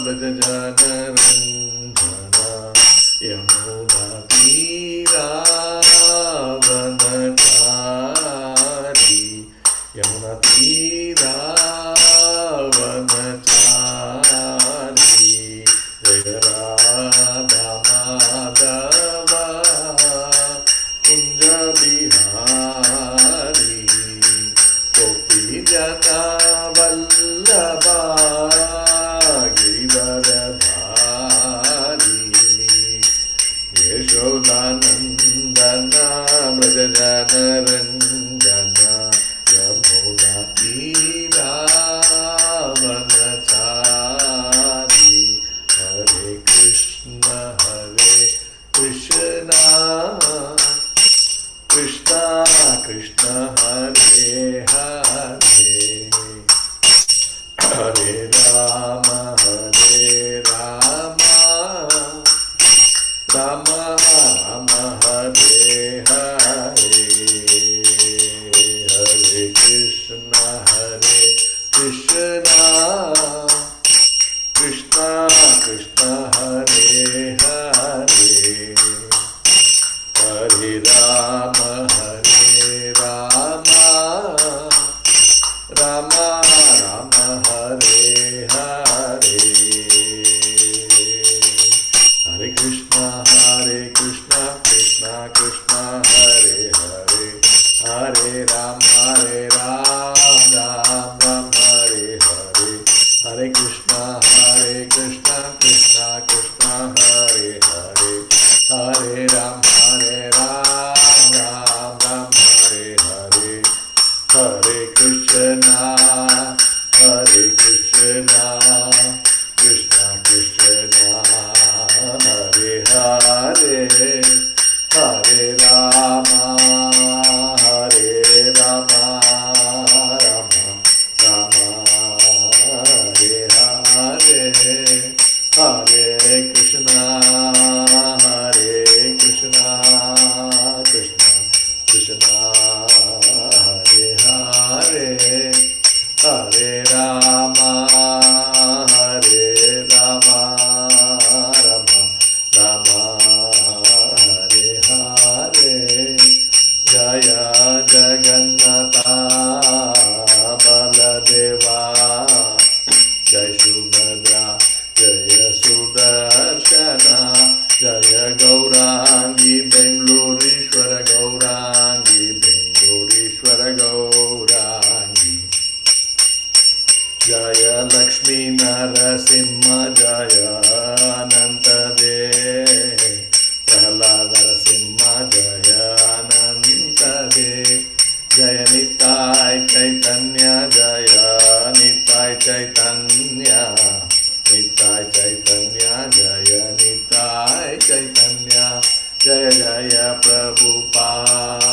व्रजजनरञ्जना यमुनातीरावनचारी यमुनातीरावनचारी जय राधा माधव कुंज बिहारी गोपी जना वल्लभा गिरिवरधारी यशोदानंदन व्रजजनरञ्जन यमुनातीरावनचारी हरे कृष्ण कृष्ण कृष्ण हरे हरे हरे राम राम राम हरे हरे हरे कृष्ण कृष्ण कृष्ण हरे हरे हरे राम राम राम हरे हरे हरे कृष्ण कृष्ण कृष्ण हरे हरे हरे राम राम राम हरे हरे हरे कृष्ण कृष्ण कृष्ण हरे हरे हरे राम राम हरे हरे हरे कृष्ण कृष्ण कृष्ण हरे हरे हरे राम राम राम हरे हरे हरे कृष्ण कृष्ण कृष्ण हरे हरे हरे राम राम राम हरे हरे जय जगन्नाथ बलदेवा जय सुभद्रा जय सुदर्शना जय गौरांगी बेंगलूरीश्वर गौरांगी बेंगलूरीश्वर गौरांगी जय लक्ष्मी नरसिंह जय अनंत देव प्रहलाद नरसिंह जय अनंत देव जय निताय चैतन्य जय निताय चैतन्य निताय चैतन्य जय निताय चैतन्य जय जय प्रभुपाद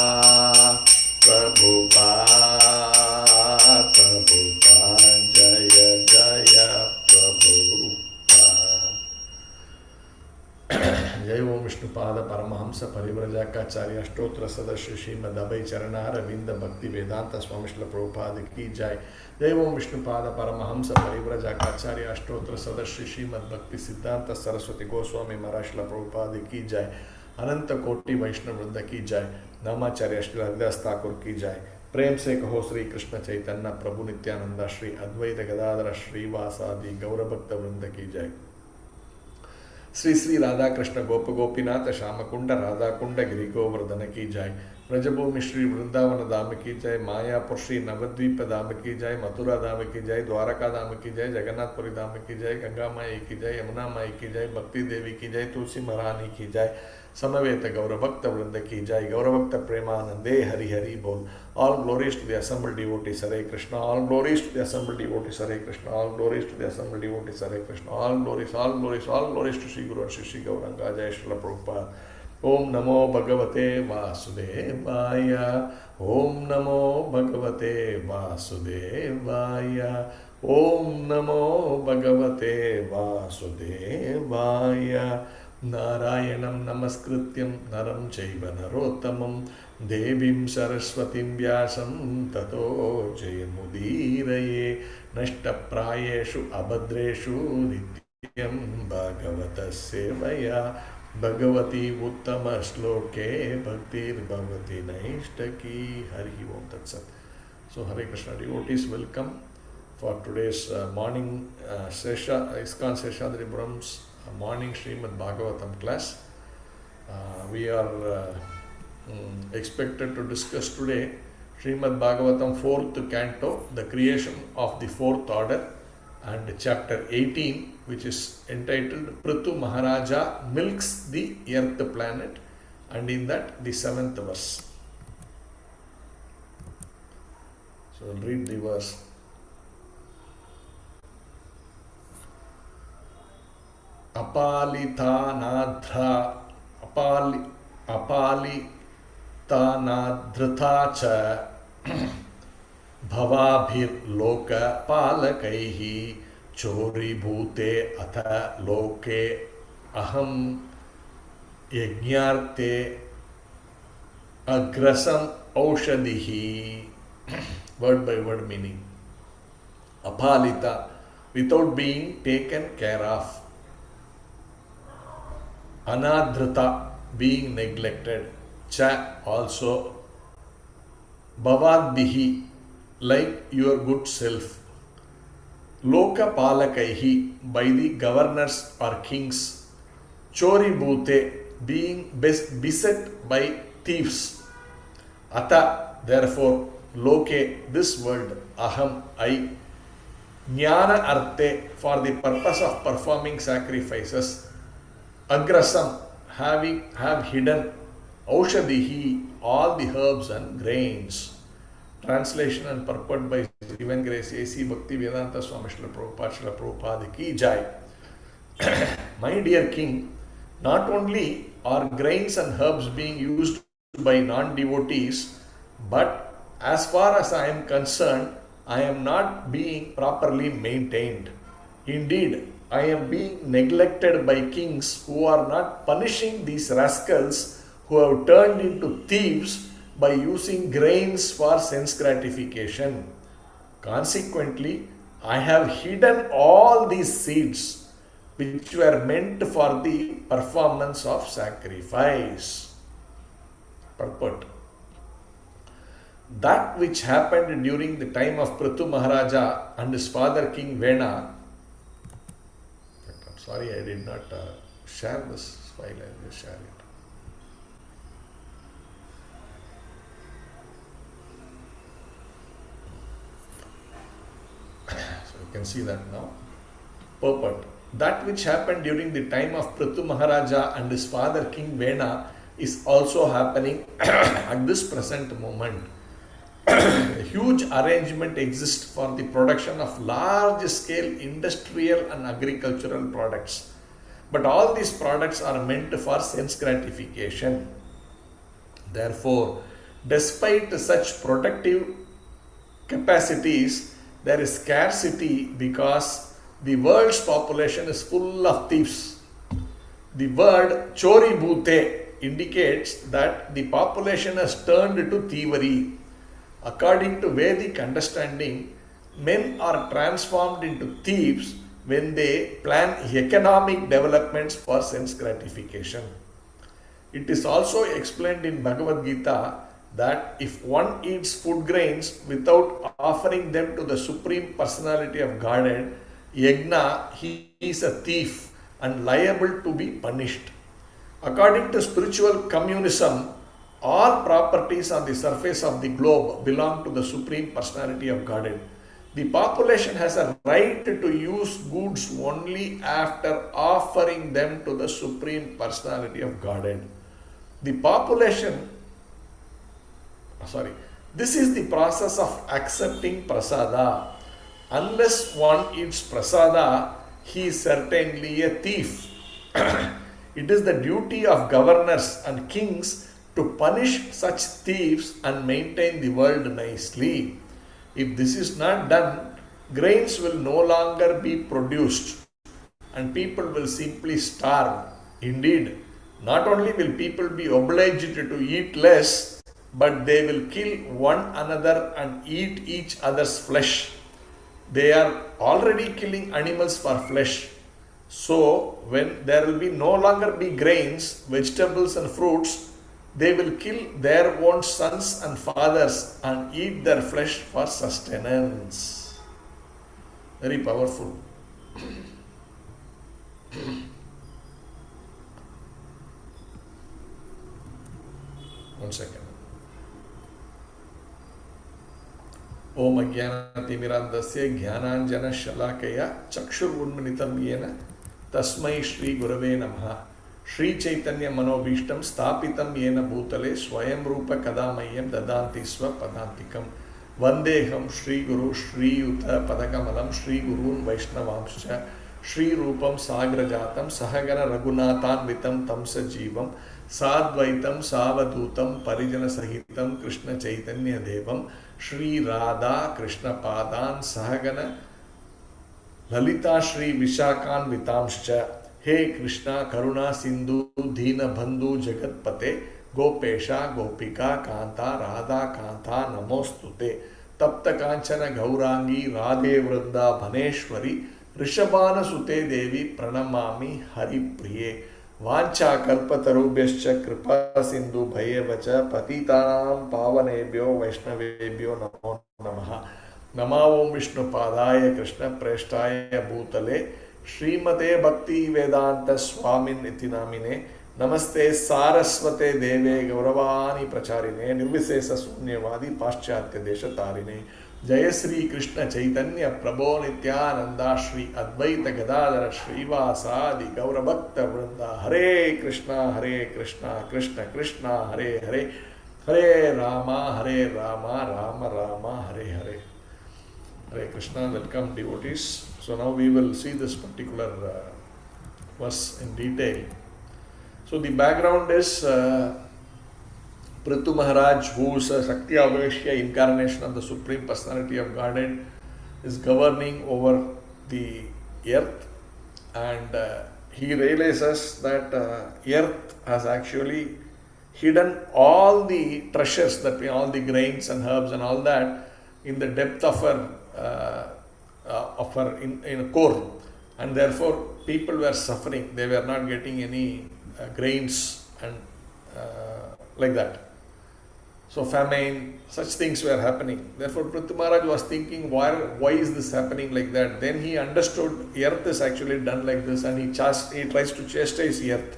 जय जय प्रभुपाद। जय ओम विष्णुपाद परमहंस परिव्रजकाचार्य अष्टोत्तर सदस्य श्रीमद् अभय चरणारविंद भक्ति वेदांत स्वामी श्रील प्रभुपाद की जय। जय ओम विष्णुपाद परमहंस परिव्रजकाचार्य अष्टोत्तर सदस्य श्रीमद् भक्ति सिद्धांत सरस्वती गोस्वामी महाराज श्रील प्रभुपाद की जय। अनंत कोटि वैष्णव वृंद की जय। नामाचार्य श्री हरिदास ठाकुर की जय। प्रेम से कहो श्री कृष्ण चैतन्य प्रभु नित्यानंद श्री अद्वैत गदाधर श्रीवासादि गौरभक्त वृंद की जय। श्री श्री राधा कृष्ण गोप गोपीनाथ श्यामकुंड राधा कुंड गिरि गोवर्धन की जय। ब्रजभूमि श्री वृंदावन धाम की जय। मायापुर श्री नवद्वीप धाम की जय। मथुरा धाम की जय। द्वारका धाम की जय। जगन्नाथपुरी धाम की जय। गंगा माई की जय। यमुना माई की जय। भक्ति देवी की जय। तुलसी महारानी की जय। समवेत गौरभक्त वृंद की जय। गौरभक्त प्रेमानंदे हरि हरि बोल। All glories to the assembled devotees Hare Krishna. All glories to the assembled devotees Hare Krishna. All glories to the assembled devotees Hare Krishna. All glories to Shri Guru Shri Gauranga जय श्रील प्रभुपाद। ओम नमो भगवते वासुदेवाय। ओम नमो भगवते वासुदेवाय। ओम नमो भगवते वासुदेवाय। नारायणं नमस्कृत्यं नरं चैव नरोत्तमं देवीं सरस्वतीं व्यासं ततो जयमुदीरये। नष्टप्रायेषु अभद्रेषु नित्य Bhagavata Sevaya Bhagavati Uttama Shloke Bhaktir Bhagavati Naishtaki Hari Om Tat Sat. So Hare Krishna devotees, welcome for today's morning ISKCON Seshadripuram's morning Srimad Bhagavatam class. We are expected to discuss today Srimad Bhagavatam 4th canto, the creation of the fourth order, and chapter 18, which is entitled Prithu Maharaja milks the earth planet, and in that the 7th verse. So I'll read the verse. Apalitanadhra cha Bhavabhir loka palakaihi chori bhute atha loke aham yajnarte agrasam aushadihi. Word by word meaning. Apalita, without being taken care of. Anadhrita, being neglected. Cha, also. Bhavadbihi, like your good self. Loka palakaihi, by the governors or kings. Chori bhute, being beset by thieves. Ata, therefore, loke, this word, aham, I. Jnana arte, for the purpose of performing sacrifices. Agrasam, have hidden. Aushadihi, all the herbs and grains. Translation and purport by Divine Grace A.C. Bhakti Vedanta Swami Srila Prabhupada ki jai. My dear king, not only are grains and herbs being used by non-devotees, but as far as I am concerned, I am not being properly maintained. Indeed, I am being neglected by kings who are not punishing these rascals who have turned into thieves by using grains for sense gratification. Consequently, I have hidden all these seeds which were meant for the performance of sacrifice. Purport. That which happened during the time of Prithu Maharaja and his father King Vena. I'm sorry, I did not share this file, I will share it. So you can see that now. Purport. That which happened during the time of Prithu Maharaja and his father King Vena is also happening at this present moment. A huge arrangement exists for the production of large scale industrial and agricultural products. But all these products are meant for sense gratification. Therefore, despite such productive capacities, there is scarcity because the world's population is full of thieves. The word chori bhute indicates that the population has turned to thievery. According to Vedic understanding, men are transformed into thieves when they plan economic developments for sense gratification. It is also explained in Bhagavad Gita that if one eats food grains without offering them to the Supreme Personality of Godhead, Yagna, he is a thief and liable to be punished. According to spiritual communism, all properties on the surface of the globe belong to the Supreme Personality of Godhead. The population has a right to use goods only after offering them to the Supreme Personality of Godhead. This is the process of accepting prasada. Unless one eats prasada, he is certainly a thief. It is the duty of governors and kings to punish such thieves and maintain the world nicely. If this is not done, grains will no longer be produced and people will simply starve. Indeed, not only will people be obliged to eat less, but they will kill one another and eat each other's flesh. They are already killing animals for flesh. So when there will be no longer be grains, vegetables and fruits, they will kill their own sons and fathers and eat their flesh for sustenance. Very powerful. One second. Om Ajnanatimirandasya Jnananjana Shalakaya Chakshurunmanitam Yena Tasmai Shri Gurave Namaha Shri Chaitanya Manobhishtam Stapitam Yena Bhutale Swayam Rupa Kadamayam Dadanti Swa Padantikam Vandeham Shri Guru Shri Yuta Padakamalam Shri Gurun Vaishnavamscha Shri Rupam Sagrajatam Sahagana Raghunathan Vitam Tamsa Jeevam Sadvaitam Savadutam Parijana Sahitam Krishna Chaitanya Devam Shri Radha Krishna Padan Sahagana Lalita Shri Vishakan Vitamscha He Krishna Karuna Sindhu Dina Bandhu Jagatpate Gopesha Gopika Kanta Radha Kanta Namostute Tapta Kanchana Gaurangi Radhe Vranda Bhaneshwari Rishabhana Sute Devi Pranamami Hari Priye Vancha Kalpatarubhyascha Kripa Sindhu Bhayevacha Patitanam Pavanebhyo Vaishnavebhyo Namo Namaha Namo Vishnu Padaya Krishna Preshtaya Bhutale Srimate Bhakti Vedanta Swamin Itinamine Namaste Saraswate Deve Gauravani Pracharine Nirvisesa Sunyavadi Paschatya Desha Tarine Jaya Sri Krishna Chaitanya Prabho Nityananda Shri Advaita Gadadara Srivasadi Gaurabhakta Vrinda Hare Krishna Krishna Krishna Hare Hare Hare Rama Rama Rama Hare Hare Hare Krishna. Welcome devotees. So now we will see this particular verse in detail. So the background is Prithu Maharaj, who is a Shakti Aveshya incarnation of the Supreme Personality of Godhead, is governing over the earth, and he realizes that earth has actually hidden all the treasures, that means all the grains and herbs and all that, in the depth of her in a core, and therefore people were suffering. They were not getting any grains and like that. So famine, such things were happening. Therefore Prithu Maharaj was thinking, why is this happening like that? Then he understood earth is actually done like this, and he tries to chastise earth.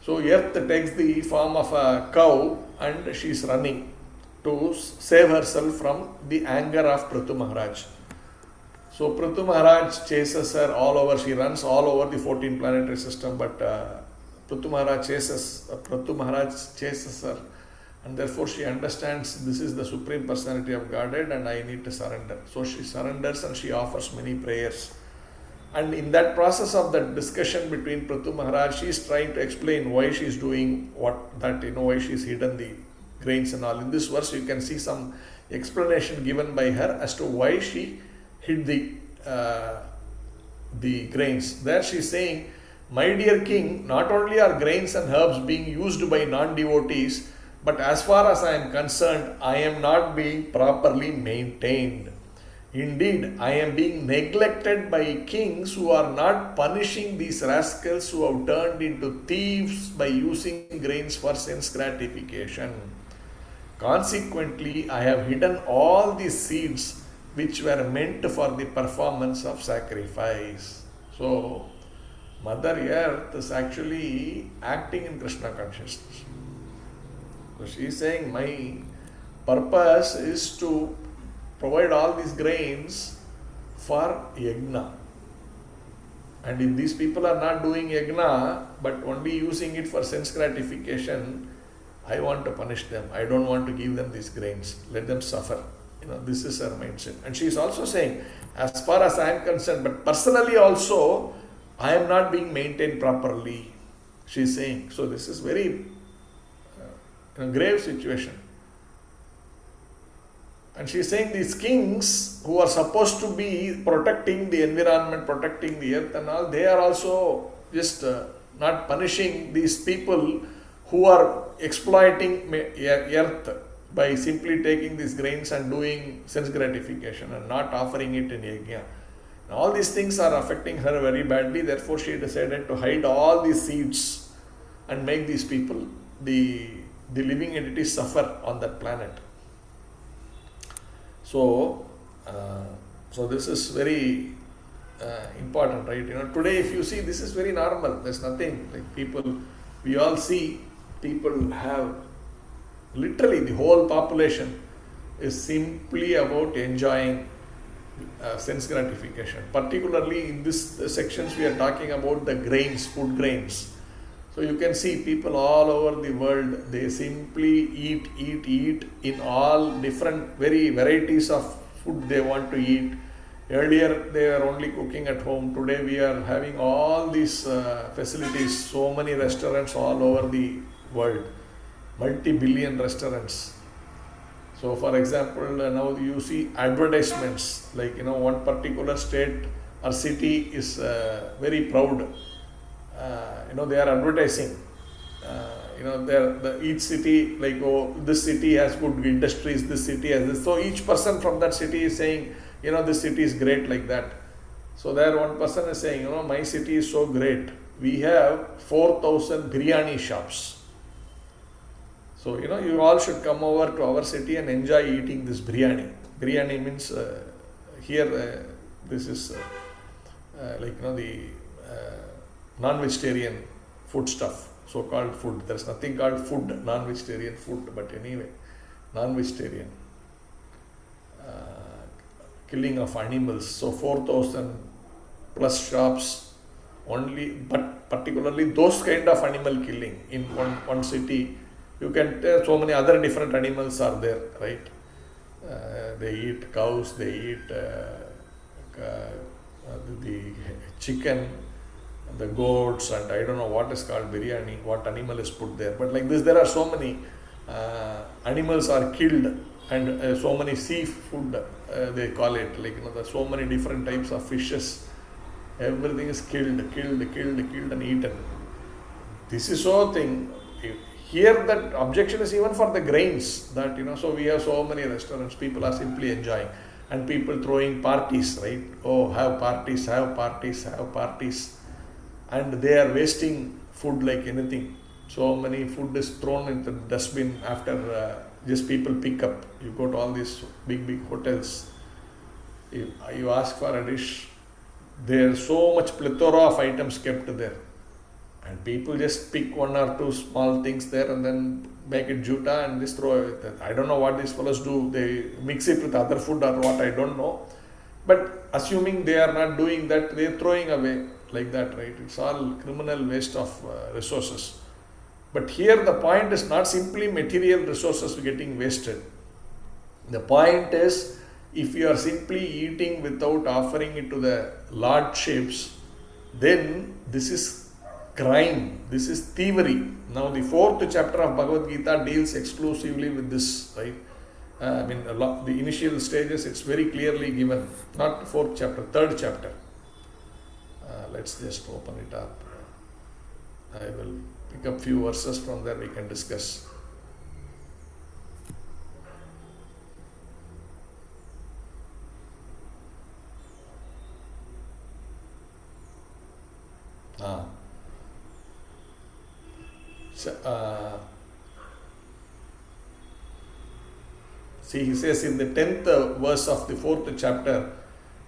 So earth takes the form of a cow, and she is running to save herself from the anger of Prithu Maharaj. So Prithu Maharaj chases her all over. She runs all over the 14 planetary system, but Prithu Maharaj chases her, and therefore she understands this is the Supreme Personality of Godhead and I need to surrender. So she surrenders and she offers many prayers. And in that process of that discussion between Prithu Maharaj, she is trying to explain why she is doing why she is hidden the grains and all. In this verse you can see some explanation given by her as to why she hid the grains. There she is saying, my dear king, not only are grains and herbs being used by non-devotees, but as far as I am concerned, I am not being properly maintained. Indeed, I am being neglected by kings who are not punishing these rascals who have turned into thieves by using grains for sense gratification. Consequently, I have hidden all these seeds which were meant for the performance of sacrifice. So, Mother Earth is actually acting in Krishna consciousness. So she is saying, my purpose is to provide all these grains for yajna. And if these people are not doing yajna, but only using it for sense gratification, I want to punish them. I don't want to give them these grains. Let them suffer. This is her mindset. And she is also saying, as far as I am concerned, but personally also, I am not being maintained properly. She is saying. So this is very grave situation. And she is saying these kings who are supposed to be protecting the environment, protecting the earth and all, they are also just not punishing these people who are exploiting earth by simply taking these grains and doing sense gratification and not offering it in yajna. All these things are affecting her very badly. Therefore, she decided to hide all these seeds and make these people, the living entities, suffer on that planet. So, this is very important, right? Today if you see, this is very normal. There's nothing like people. We all see people have literally the whole population is simply about enjoying sense gratification. Particularly in this sections, we are talking about the grains, food grains. So you can see people all over the world, they simply eat in all different varieties of food they want to eat. Earlier they were only cooking at home. Today we are having all these facilities, so many restaurants all over the world, multi-billion restaurants. So for example, now you see advertisements like, one particular state or city is very proud. They are advertising. Each city, like, oh, this city has good industries, this city has this. So each person from that city is saying, this city is great, like that. So there one person is saying, my city is so great. We have 4,000 biryani shops. So, you all should come over to our city and enjoy eating this biryani. Biryani means, here, this is the non-vegetarian food stuff, so-called food. There is nothing called food, non-vegetarian food, but anyway, non-vegetarian. Killing of animals. So 4,000 plus shops only, but particularly those kind of animal killing in one city. You can tell so many other different animals are there, right? They eat cows, they eat the chicken, the goats, and I don't know what is called biryani, what animal is put there. But like this, there are so many animals are killed, and so many seafood, they call it, like, there's so many different types of fishes. Everything is killed and eaten. This is so thing. Here that objection is even for the grains, that, so we have so many restaurants, people are simply enjoying, and people throwing parties, right? Oh, have parties, and they are wasting food like anything. So many food is thrown into the dustbin after just people pick up. You go to all these big hotels, you ask for a dish, there is so much plethora of items kept there, and people just pick one or two small things there and then make it juta and just throw it. I don't know what these fellows do. They mix it with other food or what, I don't know. But assuming they are not doing that, they are throwing away like that, right? It's all criminal waste of resources. But here the point is not simply material resources getting wasted. The point is, if you are simply eating without offering it to the lordships, then this is crime, this is thievery. Now the 4th chapter of Bhagavad Gita deals exclusively with this, right? The initial stages, it's very clearly given. Not the 4th chapter, 3rd chapter. Let's just open it up. I will pick up few verses from there, we can discuss. See, he says in the 10th verse of the 4th chapter,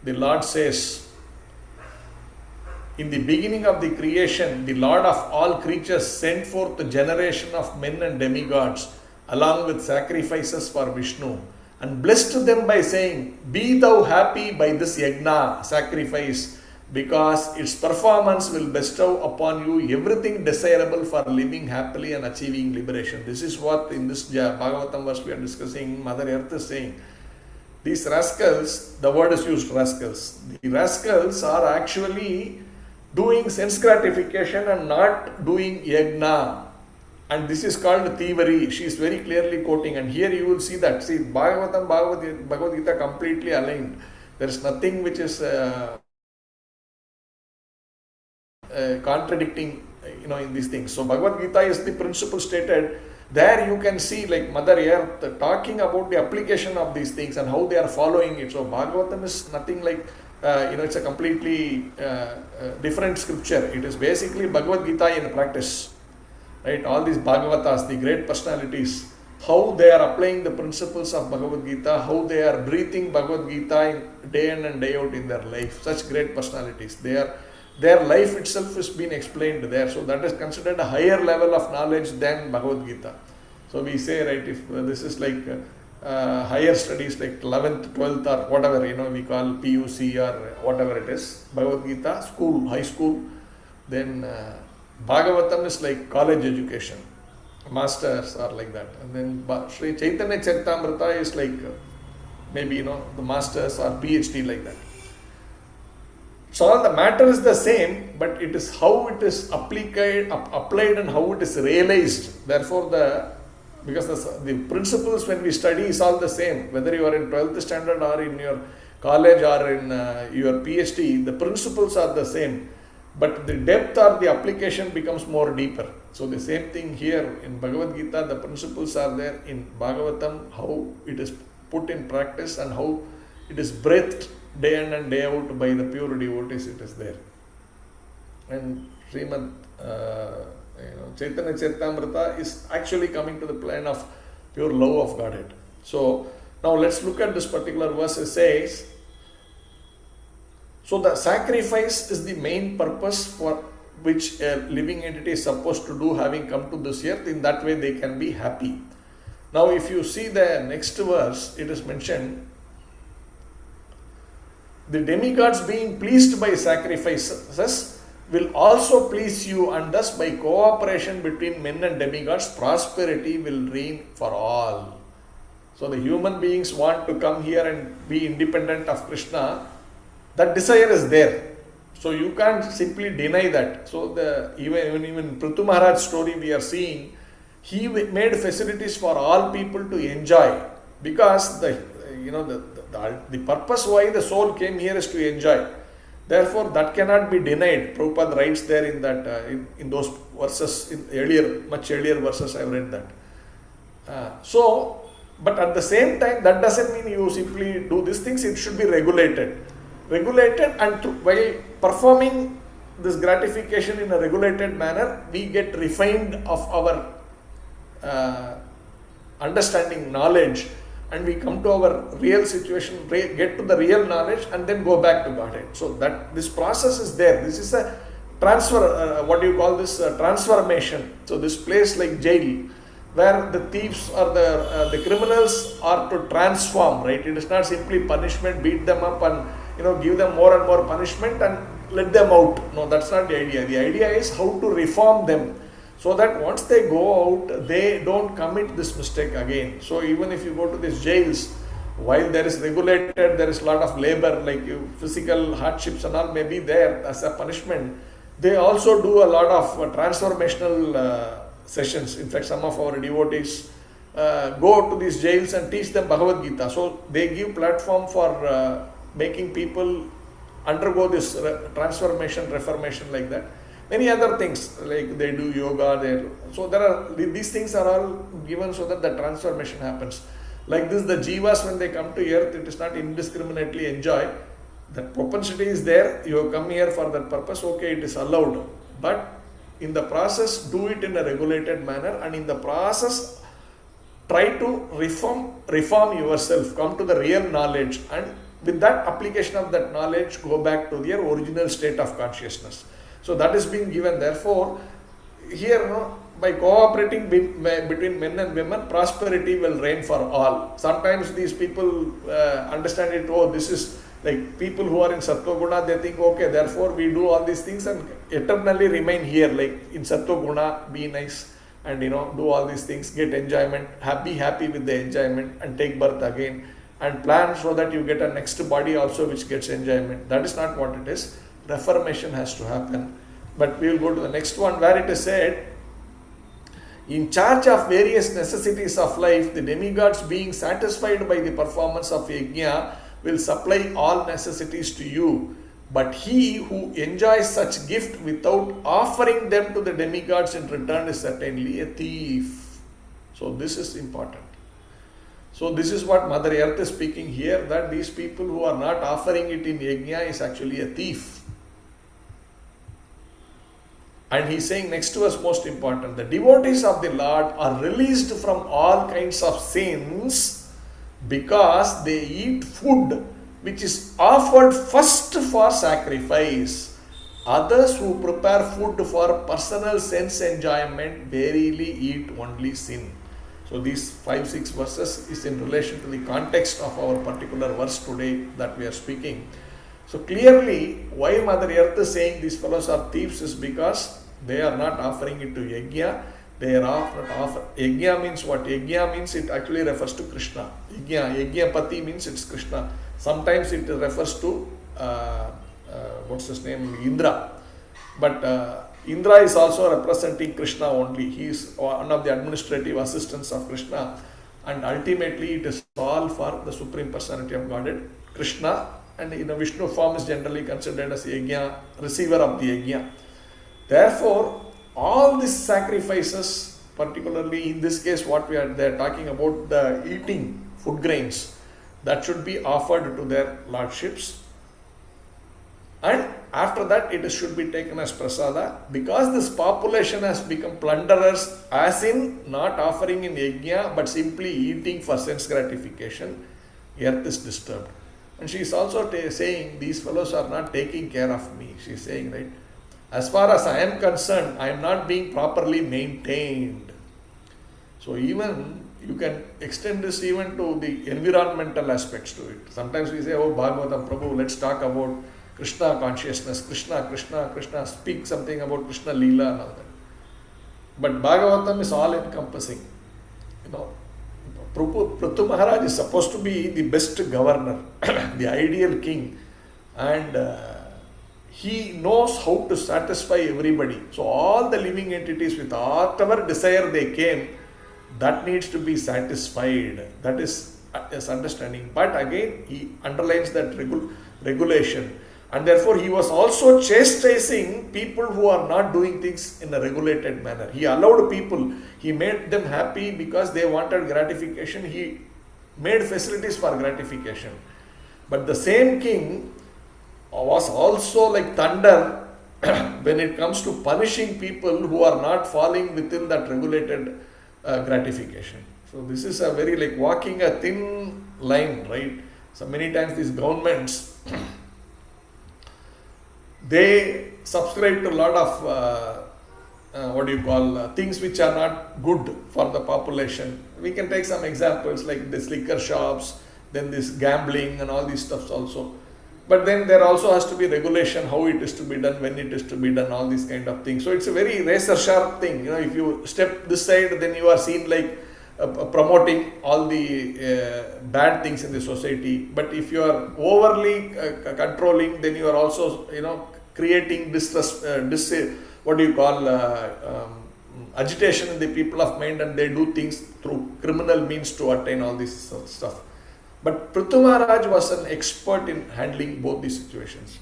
the Lord says, in the beginning of the creation, the Lord of all creatures sent forth the generation of men and demigods, along with sacrifices for Vishnu, and blessed them by saying, be thou happy by this yajna, sacrifice, because its performance will bestow upon you everything desirable for living happily and achieving liberation. This is what in this Bhagavatam verse we are discussing, Mother Earth is saying. These rascals, the word is used, rascals. The rascals are actually doing sense gratification and not doing yajna. And this is called thievery. She is very clearly quoting, and here you will see that. See, Bhagavad Gita completely aligned. There is nothing which is contradicting, in these things. So Bhagavad Gita is the principle stated. There you can see like Mother Earth talking about the application of these things and how they are following it. So Bhagavatam is nothing like it's a completely different scripture. It is basically Bhagavad Gita in practice, right? All these Bhagavatas, the great personalities, how they are applying the principles of Bhagavad Gita, how they are breathing Bhagavad Gita in day in and day out in their life. Such great personalities. Their life itself is being explained there. So that is considered a higher level of knowledge than Bhagavad Gita. So we say, right, if this is like higher studies like 11th, 12th or whatever, we call PUC or whatever it is, Bhagavad Gita, school, high school, then Bhagavatam is like college education, masters are like that. And then Sri Chaitanya Charitamrita is like maybe, the masters or PhD like that. So all the matter is the same, but it is how it is applied and how it is realized. Therefore, because the principles when we study is all the same, whether you are in 12th standard or in your college or in your PhD, the principles are the same, but the depth or the application becomes more deeper. So the same thing here in Bhagavad Gita, the principles are there. In Bhagavatam, how it is put in practice and how it is breathed day in and day out by the pure devotees, it is there. And Srimad Chaitanya Charitamrita is actually coming to the plane of pure love of Godhead. So now let's look at this particular verse. It says, so the sacrifice is the main purpose for which a living entity is supposed to do, having come to this earth. In that way they can be happy. Now if you see the next verse, it is mentioned, the demigods being pleased by sacrifices will also please you, and thus by cooperation between men and demigods, prosperity will reign for all. So the human beings want to come here and be independent of Krishna. That desire is there. So you can't simply deny that. So even Prithu Maharaj's story we are seeing, he made facilities for all people to enjoy, because the purpose why the soul came here is to enjoy. Therefore, that cannot be denied. Prabhupada writes there in that in those verses, in much earlier verses, I have read that. But at the same time, that doesn't mean you simply do these things. It should be regulated, and while performing this gratification in a regulated manner, we get refined of our understanding, knowledge, and we come to our real situation, get to the real knowledge, and then go back to Godhead. So that this process is there. This is a transfer, transformation. So this place like jail, where the thieves or the criminals are to transform, right? It is not simply punishment, beat them up and give them more and more punishment and let them out. No, that's not the idea. The idea is how to reform them, so that once they go out, they don't commit this mistake again. So even if you go to these jails, while there is regulated, there is a lot of labor, like physical hardships and all may be there as a punishment, they also do a lot of transformational sessions. In fact, some of our devotees go to these jails and teach them Bhagavad Gita. So they give platform for making people undergo this transformation, reformation like that. Many other things, like they do yoga, so these things are all given so that the transformation happens. Like this, the jivas, when they come to earth, it is not indiscriminately enjoy. That propensity is there. You have come here for that purpose. Okay, it is allowed. But in the process, do it in a regulated manner, and in the process, try to reform yourself, come to the real knowledge, and with that application of that knowledge, go back to their original state of consciousness. So that is being given. Therefore, here, by cooperating between men and women, prosperity will reign for all. Sometimes these people understand it, this is like people who are in Sattva Guna, they think, okay, therefore we do all these things and eternally remain here, like in Sattva Guna, be nice and do all these things, get enjoyment, be happy with the enjoyment and take birth again and plan so that you get a next body also which gets enjoyment. That is not what it is. Reformation has to happen. But we will go to the next one, where it is said, in charge of various necessities of life, the demigods, being satisfied by the performance of yajna, will supply all necessities to you. But he who enjoys such gift without offering them to the demigods in return is certainly a thief. So this is important. So this is what Mother Earth is speaking here, that these people who are not offering it in yajna is actually a thief. And he's saying next to us, most important, the devotees of the Lord are released from all kinds of sins because they eat food which is offered first for sacrifice. Others who prepare food for personal sense enjoyment verily eat only sin. So these 5-6 verses is in relation to the context of our particular verse today that we are speaking. So clearly, why Mother Earth is saying these fellows are thieves is because they are not offering it to yajna. They are offer. Yajna means what? Yajna means it actually refers to Krishna. Yajna pati means it's Krishna. Sometimes it refers to what's his name? Indra. But Indra is also representing Krishna only. He is one of the administrative assistants of Krishna, and ultimately it is all for the Supreme Personality of Godhead, Krishna, and in a Vishnu form is generally considered as yajna, receiver of the yajna. Therefore, all these sacrifices, particularly in this case what they are talking about, the eating food grains, that should be offered to their lordships. And after that it should be taken as prasada, because this population has become plunderers, as in not offering in yajna but simply eating for sense gratification. Earth is disturbed. And she is also saying these fellows are not taking care of me. She is saying, right, as far as I am concerned, I am not being properly maintained. So even you can extend this even to the environmental aspects to it. Sometimes we say, oh Bhagavatam, Prabhu, let's talk about Krishna consciousness, Krishna, speak something about Krishna Leela and all that. But Bhagavatam is all encompassing. You know, Prithu Maharaj is supposed to be the best governor, the ideal king, and he knows how to satisfy everybody. So all the living entities, with whatever desire they came, that needs to be satisfied. That is his understanding. But again, he underlines that regulation. And therefore, he was also chastising people who are not doing things in a regulated manner. He allowed people, he made them happy because they wanted gratification. He made facilities for gratification. But the same king was also like thunder when it comes to punishing people who are not falling within that regulated gratification. So this is a very like walking a thin line, right? So many times these governments they subscribe to a lot of things which are not good for the population. We can take some examples like this liquor shops, then this gambling and all these stuffs also. But then there also has to be regulation, how it is to be done, when it is to be done, all these kind of things. So it's a very razor sharp thing. You know, if you step this side, then you are seen like promoting all the bad things in the society. But if you are overly controlling, then you are also, you know, creating distress, agitation in the people of mind, and they do things through criminal means to attain all this stuff. But Prithu Maharaj was an expert in handling both these situations.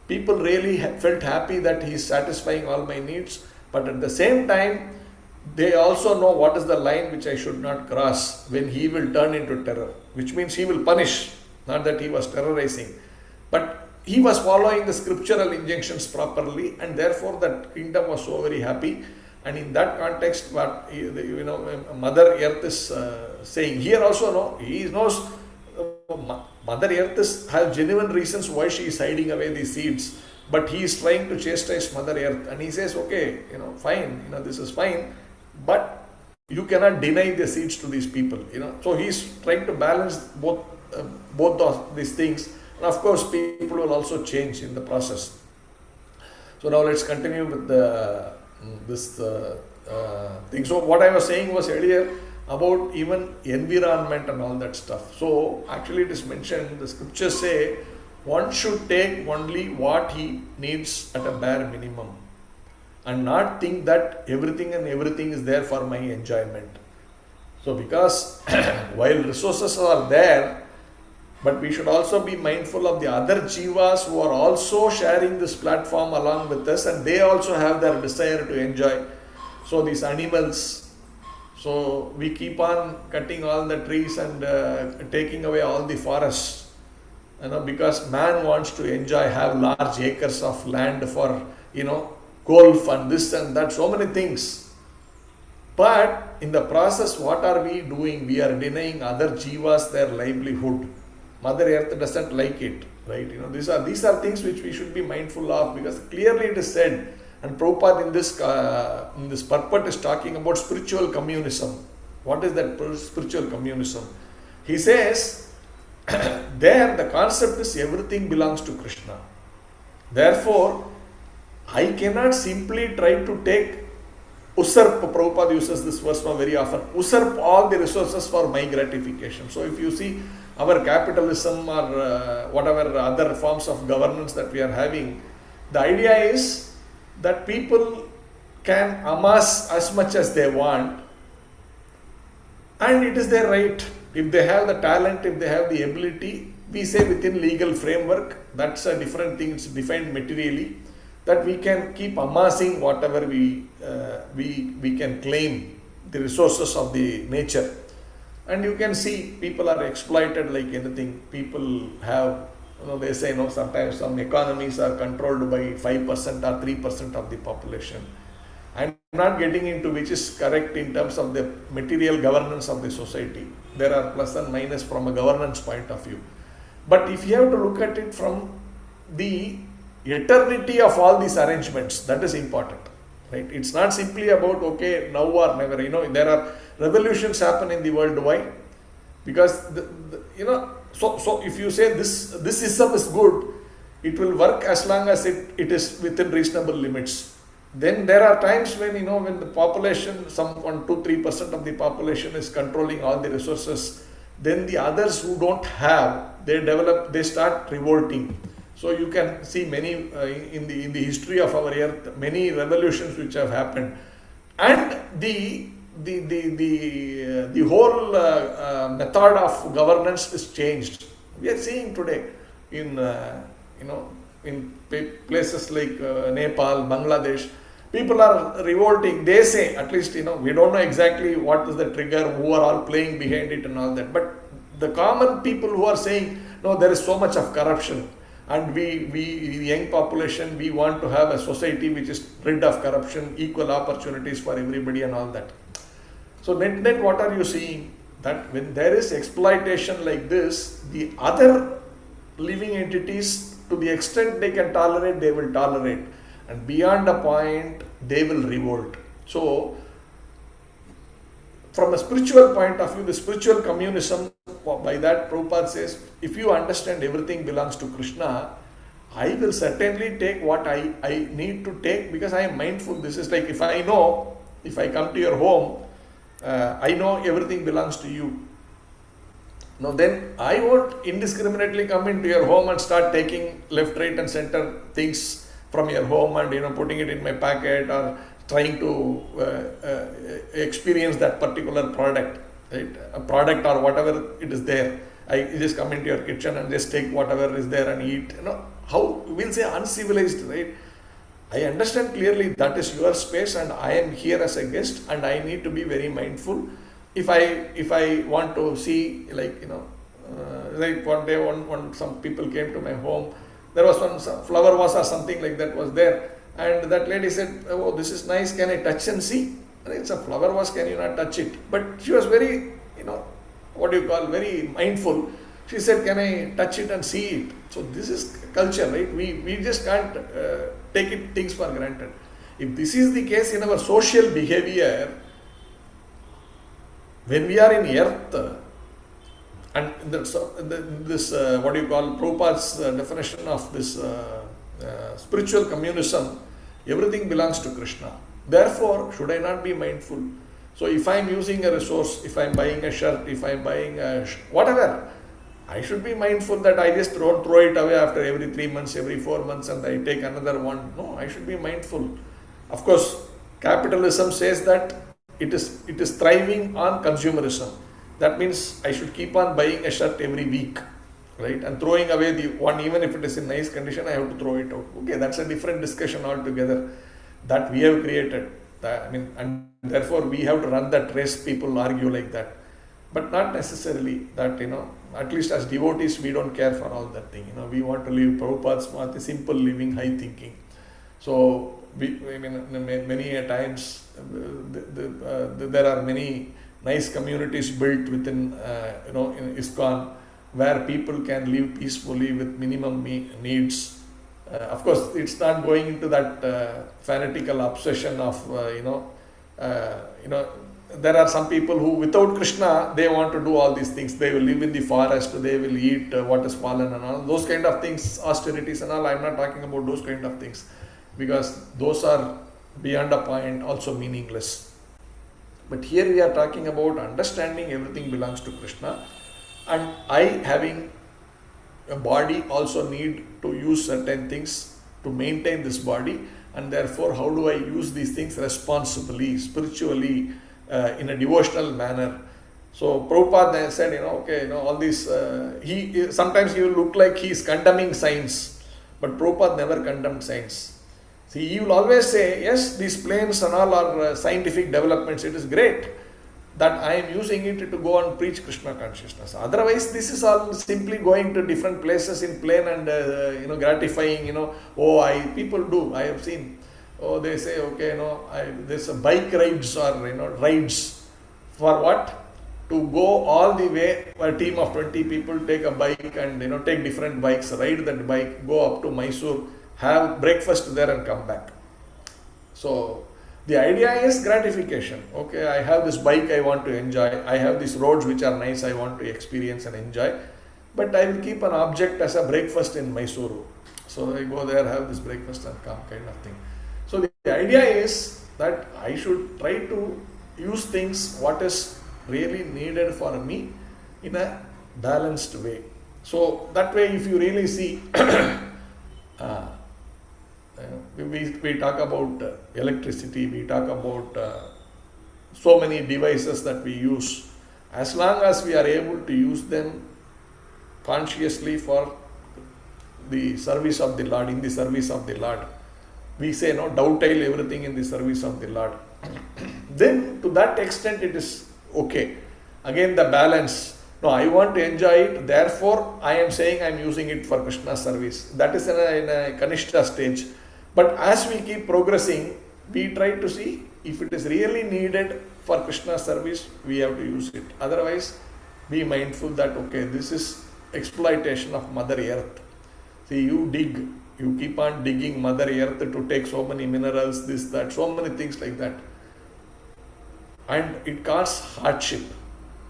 People really felt happy that he is satisfying all my needs, but at the same time, they also know what is the line which I should not cross when he will turn into terror, which means he will punish, not that he was terrorizing. But he was following the scriptural injunctions properly, and therefore that kingdom was so very happy. And in that context, what Mother Earth is saying here also, no, he knows Mother Earth has genuine reasons why she is hiding away these seeds, but he is trying to chastise Mother Earth, and he says, okay, fine, this is fine, but you cannot deny the seeds to these people, So he is trying to balance both of these things, and of course people will also change in the process. So now let's continue with this thing. So what I was saying was earlier about even environment and all that stuff. So actually it is mentioned, the scriptures say one should take only what he needs at a bare minimum and not think that everything is there for my enjoyment. So because while resources are there, but we should also be mindful of the other jivas who are also sharing this platform along with us, and they also have their desire to enjoy. So these animals, So we keep on cutting all the trees and taking away all the forests, because man wants to enjoy, have large acres of land for, golf and this and that, so many things. But in the process, what are we doing? We are denying other jivas their livelihood. Mother Earth doesn't like it, right? These are things which we should be mindful of, because clearly it is said, and Prabhupada in this purport is talking about spiritual communism. What is that spiritual communism? He says, there the concept is everything belongs to Krishna. Therefore, I cannot simply try to take usurp. Prabhupada uses this verse very often. Usurp all the resources for my gratification. So if you see our capitalism or whatever other forms of governance that we are having, the idea is that people can amass as much as they want, and it is their right. If they have the talent, if they have the ability, we say within legal framework, that's a different thing, it's defined materially, that we can keep amassing whatever we can claim, the resources of the nature. And you can see people are exploited like anything. People have, they say, sometimes some economies are controlled by 5% or 3% of the population. I'm not getting into which is correct in terms of the material governance of the society. There are plus and minus from a governance point of view. But if you have to look at it from the eternity of all these arrangements, that is important, right? It's not simply about, okay, now or never. There are revolutions happen in the world. Why? Because, so if you say this system is good, it will work as long as it is within reasonable limits. Then there are times when, when the population, some 1-2-3% of the population is controlling all the resources, then the others who don't have, they start revolting. So you can see many in the history of our earth, many revolutions which have happened, and the whole method of governance is changed. We are seeing today in places like Nepal, Bangladesh, people are revolting. They say, at least, we don't know exactly what is the trigger, who are all playing behind it and all that. But the common people who are saying, no, there is so much of corruption, and we the young population, we want to have a society which is rid of corruption, equal opportunities for everybody and all that. So net, what are you seeing? That when there is exploitation like this, the other living entities, to the extent they can tolerate, they will tolerate. And beyond a point, they will revolt. So, from a spiritual point of view, the spiritual communism, by that Prabhupada says, if you understand everything belongs to Krishna, I will certainly take what I need to take, because I am mindful. This is like, if I come to your home, I know everything belongs to you. Now then I won't indiscriminately come into your home and start taking left, right and center things from your home and putting it in my packet, or trying to experience that particular product, right? A product or whatever it is there. I just come into your kitchen and just take whatever is there and eat. How we'll say uncivilized, right? I understand clearly that is your space and I am here as a guest and I need to be very mindful. If I want to see, like one day when some people came to my home, there was some flower vase or something like that was there, and that lady said, oh, this is nice, can I touch and see? It's a flower vase, can you not touch it? But she was very, very mindful. She said, can I touch it and see it? So this is culture, right? We just can't take things for granted. If this is the case in our social behavior, when we are in earth, and this Prabhupada's definition of this spiritual communism, everything belongs to Krishna. Therefore, should I not be mindful? So if I am using a resource, if I am buying a shirt, if I am buying whatever, I should be mindful that I just don't throw it away after every 3 months, every 4 months and I take another one. No, I should be mindful. Of course, capitalism says that it is thriving on consumerism. That means I should keep on buying a shirt every week, right? And throwing away the one, even if it is in nice condition, I have to throw it out. Okay, that's a different discussion altogether that we have created. And therefore we have to run that race. People argue like that, but not necessarily that, at least as devotees, we don't care for all that thing. We want to live Prabhupada's path, simple living, high thinking. So many a times there are many nice communities built within, in ISKCON, where people can live peacefully with minimum needs. Of course, it's not going into that fanatical obsession of, there are some people who, without Krishna, they want to do all these things. They will live in the forest, they will eat what is fallen and all. Those kind of things, austerities and all, I'm not talking about those kind of things, because those are beyond a point, also meaningless. But here we are talking about understanding everything belongs to Krishna, and I, having a body, also need to use certain things to maintain this body, and therefore how do I use these things responsibly, spiritually, in a devotional manner. So Prabhupada said, all these, sometimes he will look like he is condemning science, but Prabhupada never condemned science. See, he will always say, yes, these planes and all are scientific developments, it is great that I am using it to go and preach Krishna consciousness. Otherwise, this is all simply going to different places in plane and, gratifying, people do, I have seen. They say, there's a bike rides or, rides. For what? To go all the way, a team of 20 people take a bike and, take different bikes, ride that bike, go up to Mysore, have breakfast there and come back. So, the idea is gratification. Okay, I have this bike I want to enjoy. I have these roads which are nice I want to experience and enjoy. But I will keep an object as a breakfast in Mysuru. So I go there, have this breakfast and come, kind of thing. So the idea is that I should try to use things what is really needed for me in a balanced way. So that way, if you really see, we talk about electricity, we talk about so many devices that we use. As long as we are able to use them consciously for the service of the Lord, in the service of the Lord, we say, dovetail everything in the service of the Lord. Then to that extent it is okay. Again the balance. No, I want to enjoy it, therefore I am saying I am using it for Krishna service. That is in a Kanishta stage. But as we keep progressing, we try to see if it is really needed for Krishna service, we have to use it. Otherwise, be mindful that, okay, this is exploitation of Mother Earth. See, you dig, you keep on digging Mother Earth to take so many minerals, this, that, so many things like that. And it causes hardship.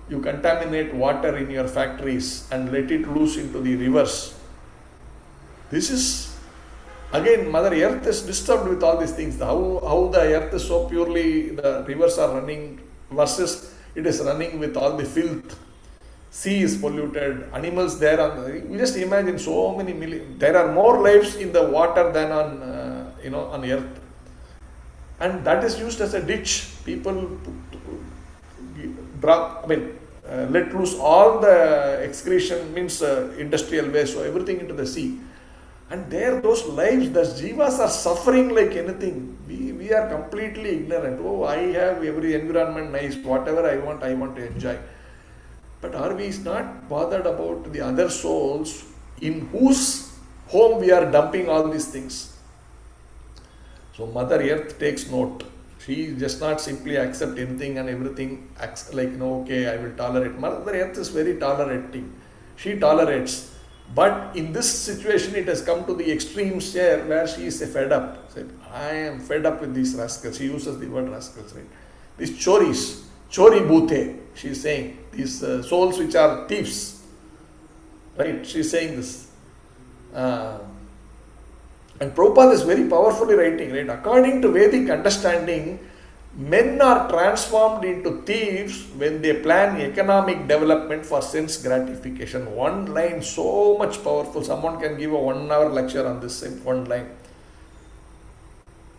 You contaminate water in your factories and let it loose into the rivers. This is, again, Mother Earth is disturbed with all these things. How the earth is so purely, the rivers are running, versus it is running with all the filth. Sea is polluted, animals there are, you just imagine so many million, there are more lives in the water than on earth. And that is used as a ditch. People let loose all the excretion, means industrial waste, so everything into the sea. And there those lives, the jivas are suffering like anything. We are completely ignorant. Oh, I have every environment nice, whatever I want to enjoy. But are we not bothered about the other souls in whose home we are dumping all these things? So Mother Earth takes note. She does not simply accept anything and everything, okay, I will tolerate. Mother Earth is very tolerating. She tolerates. But in this situation, it has come to the extremes here where she is fed up. Said, I am fed up with these rascals. She uses the word rascals, right? These choris, chori bhute, she is saying. These souls which are thieves, right? She is saying this. And Prabhupada is very powerfully writing, right? According to Vedic understanding, men are transformed into thieves when they plan economic development for sense gratification. One line, so much powerful. Someone can give a 1 hour lecture on this one line.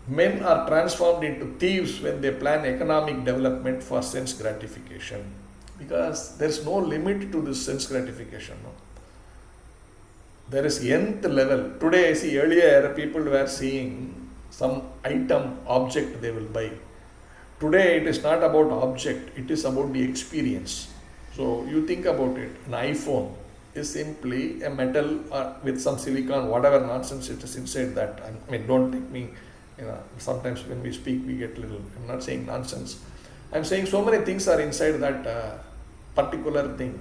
Men are transformed into thieves when they plan economic development for sense gratification. Because there is no limit to this sense gratification. No? There is nth level. Today I see, earlier people were seeing some item, object they will buy. Today it is not about object, it is about the experience. So you think about it, an iPhone is simply a metal with some silicon, whatever nonsense it is inside that. I mean, don't take me, sometimes when we speak we get little, I'm not saying nonsense. I'm saying so many things are inside that particular thing.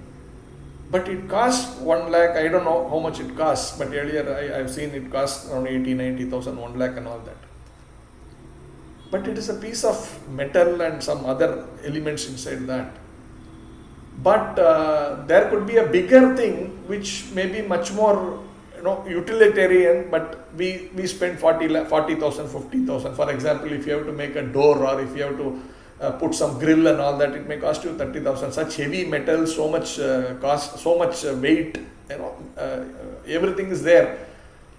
But it costs 1 lakh, I don't know how much it costs, but earlier I've seen it costs around 80, 90,000, 1 lakh and all that. But it is a piece of metal and some other elements inside that. But there could be a bigger thing which may be much more utilitarian, but we spend 40,000, 50,000. For example, if you have to make a door or if you have to put some grill and all that, it may cost you 30,000. Such heavy metal, so much cost, so much weight, everything is there.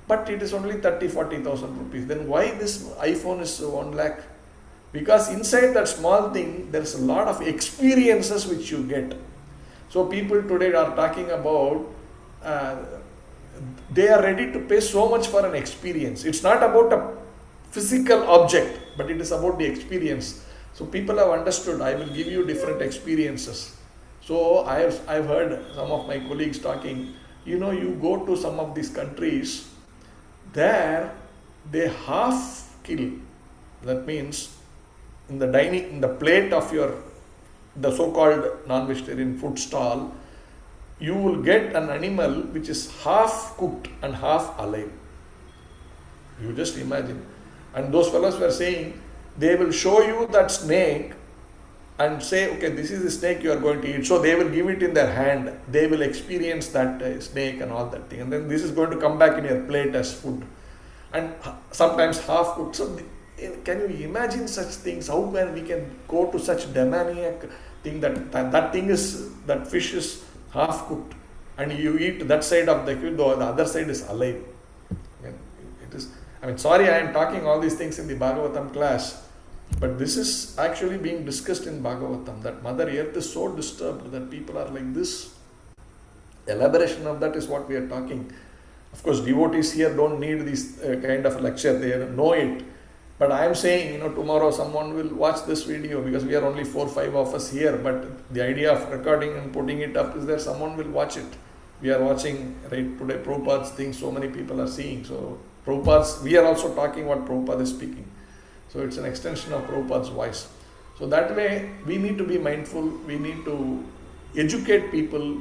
But it is only 30, 40,000 rupees. Then why this iPhone is 1 lakh? Because inside that small thing, there is a lot of experiences which you get. So people today are talking about, they are ready to pay so much for an experience. It's not about a physical object, but it is about the experience. So people have understood, I will give you different experiences. So I've heard some of my colleagues talking, you go to some of these countries, there they half kill. That means in the plate of the so-called non-vegetarian food stall, you will get an animal which is half cooked and half alive. You just imagine. And those fellows were saying, they will show you that snake and say, okay, this is the snake you are going to eat. So they will give it in their hand. They will experience that snake and all that thing. And then this is going to come back in your plate as food. And sometimes half cooked. So can you imagine such things? How we can go to such demoniac thing that fish is half cooked and you eat that side of the food, though the other side is alive. Sorry, I am talking all these things in the Bhagavatam class, but this is actually being discussed in Bhagavatam, that Mother Earth is so disturbed that people are like this. Elaboration of that is what we are talking. Of course, devotees here don't need this kind of lecture, they know it. But I am saying, tomorrow someone will watch this video, because we are only 4 or 5 of us here, but the idea of recording and putting it up is there, someone will watch it. We are watching right today Prabhupada's thing, so many people are seeing. So we are also talking what Prabhupada is speaking. So it's an extension of Prabhupada's voice. So that way we need to be mindful, we need to educate people,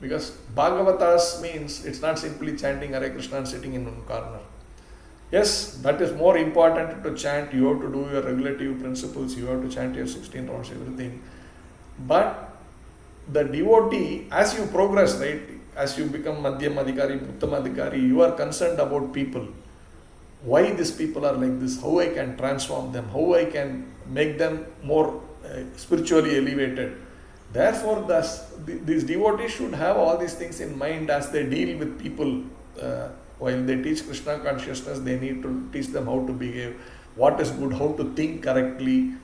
because Bhagavatas means it's not simply chanting Hare Krishna and sitting in one corner. Yes, that is more important to chant. You have to do your regulative principles, you have to chant your 16 rounds, everything. But the devotee, as you progress, right, as you become Madhyam Adhikari, Uttam Adhikari, you are concerned about people. Why these people are like this, how I can transform them, how I can make them more spiritually elevated. Therefore, these devotees should have all these things in mind as they deal with people. While they teach Krishna consciousness, they need to teach them how to behave, what is good, how to think correctly.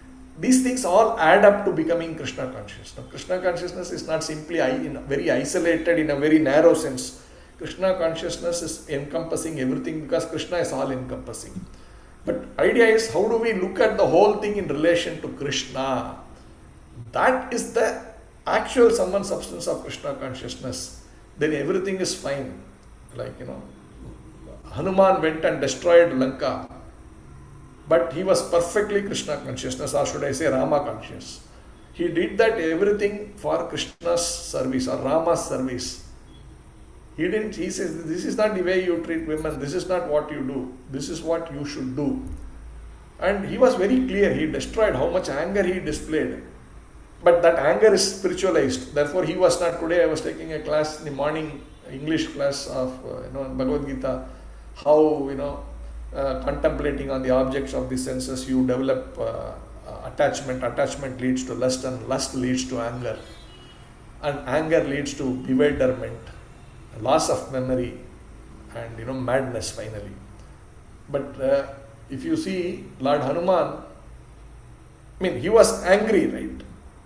These things all add up to becoming Krishna conscious. Now, Krishna consciousness is not simply very isolated in a very narrow sense. Krishna consciousness is encompassing everything, because Krishna is all encompassing. But idea is, how do we look at the whole thing in relation to Krishna? That is the actual sum and substance of Krishna consciousness. Then everything is fine. Hanuman went and destroyed Lanka, but he was perfectly Krishna consciousness, or should I say Rama conscious. He did that everything for Krishna's service or Rama's service. He says, this is not the way you treat women, this is not what you do, this is what you should do. And he was very clear, he destroyed how much anger he displayed. But that anger is spiritualized. Therefore, he was not. Today I was taking a class in the morning, English class of Bhagavad Gita, how contemplating on the objects of the senses, you develop attachment leads to lust, and lust leads to anger, and anger leads to bewilderment, loss of memory, and madness finally. But if you see Lord Hanuman, he was angry, right?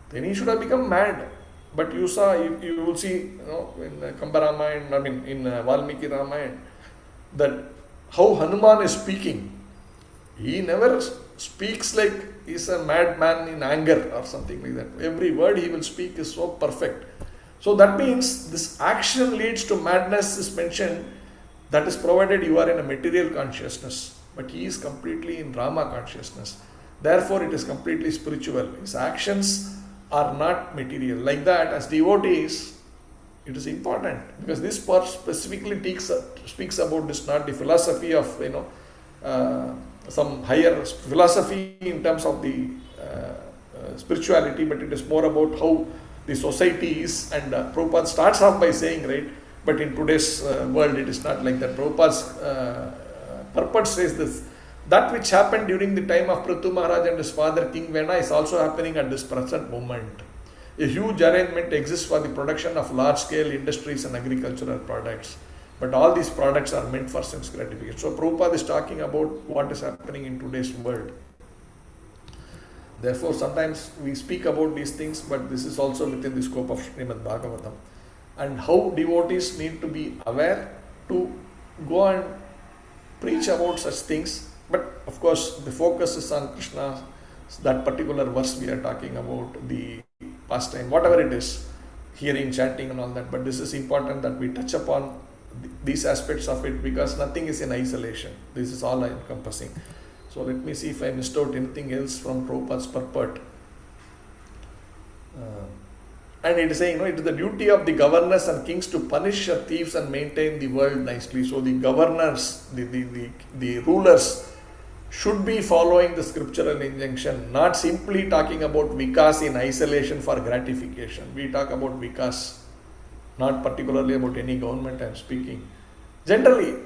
Then he should have become mad. But you will see, in Kamba Ramayana, in Valmiki Ramayana, that how Hanuman is speaking. He never speaks like he's a madman in anger or something like that. Every word he will speak is so perfect. So that means this action leads to madness is mentioned. That is provided you are in a material consciousness. But he is completely in Rama consciousness. Therefore, it is completely spiritual. His actions are not material. Like that, as devotees, it is important because this part specifically speaks about this, not the philosophy of some higher philosophy in terms of the spirituality, but it is more about how the society is. And Prabhupada starts off by saying, right, but in today's world it is not like that. Prabhupada's purport says this: that which happened during the time of Prithu Maharaj and his father King Vena is also happening at this present moment. A huge arrangement exists for the production of large-scale industries and agricultural products. But all these products are meant for sense gratification. So Prabhupada is talking about what is happening in today's world. Therefore, sometimes we speak about these things, but this is also within the scope of Srimad Bhagavatam. And how devotees need to be aware to go and preach about such things. But of course, the focus is on Krishna, that particular verse we are talking about, the pastime, whatever it is, hearing, chanting and all that. But this is important that we touch upon these aspects of it because nothing is in isolation. This is all encompassing. So let me see if I missed out anything else from Prabhupada's purport. And it is saying, it is the duty of the governors and kings to punish thieves and maintain the world nicely. So the governors, the rulers should be following the scriptural injunction, not simply talking about vikas in isolation for gratification. We talk about vikas, not particularly about any government I am speaking. Generally,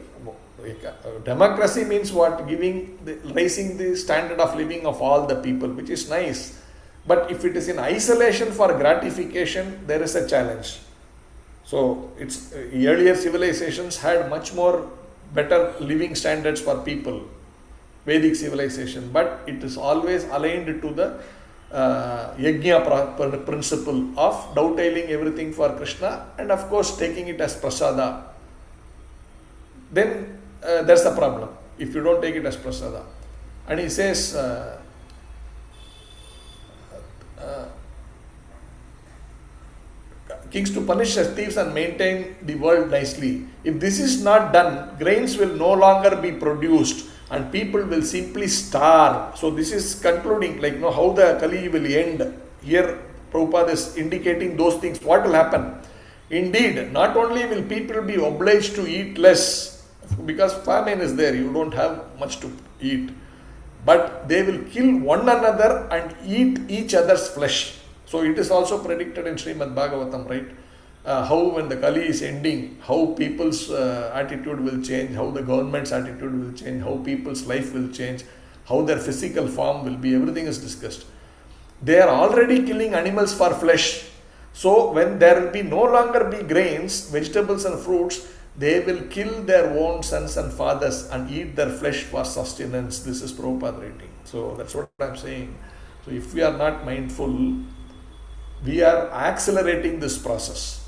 democracy means what? Raising the standard of living of all the people, which is nice. But if it is in isolation for gratification, there is a challenge. So earlier civilizations had much more better living standards for people, Vedic civilization, but it is always aligned to the yajna principle of dovetailing everything for Krishna and of course taking it as prasada. Then there's a problem if you don't take it as prasada. And he says, kings to punish as thieves and maintain the world nicely. If this is not done, grains will no longer be produced and people will simply starve. So this is concluding how the Kali will end. Here Prabhupada is indicating those things. What will happen? Indeed, not only will people be obliged to eat less because famine is there, you don't have much to eat, but they will kill one another and eat each other's flesh. So it is also predicted in Srimad Bhagavatam, right? How when the Kali is ending, how people's attitude will change, how the government's attitude will change, how people's life will change, how their physical form will be, everything is discussed. They are already killing animals for flesh. So when there will be no longer be grains, vegetables and fruits, they will kill their own sons and fathers and eat their flesh for sustenance. This is Prabhupada writing. So that's what I'm saying. So if we are not mindful, we are accelerating this process.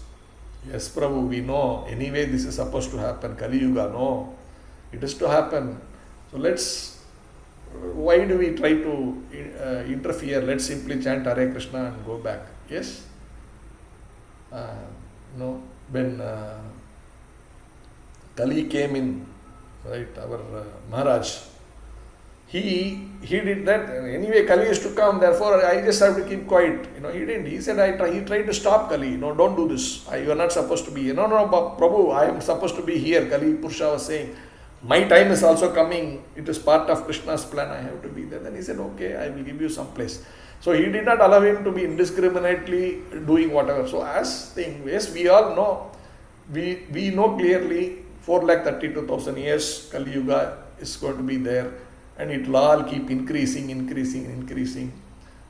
Yes, Prabhu, we know. Anyway, this is supposed to happen. Kali Yuga, no. It is to happen. So why do we try to interfere? Let's simply chant Hare Krishna and go back. Yes? When Kali came in, right, our Maharaj, he did that. Anyway, Kali is to come, therefore I just have to keep quiet. He didn't. He said, he tried to stop Kali. No, don't do this. You are not supposed to be here. No, Prabhu, I am supposed to be here. Kali Purusha was saying, my time is also coming. It is part of Krishna's plan. I have to be there. Then he said, okay, I will give you some place. So he did not allow him to be indiscriminately doing whatever. So yes, we all know, we know clearly 432,000 years Kali Yuga is going to be there. And it will all keep increasing.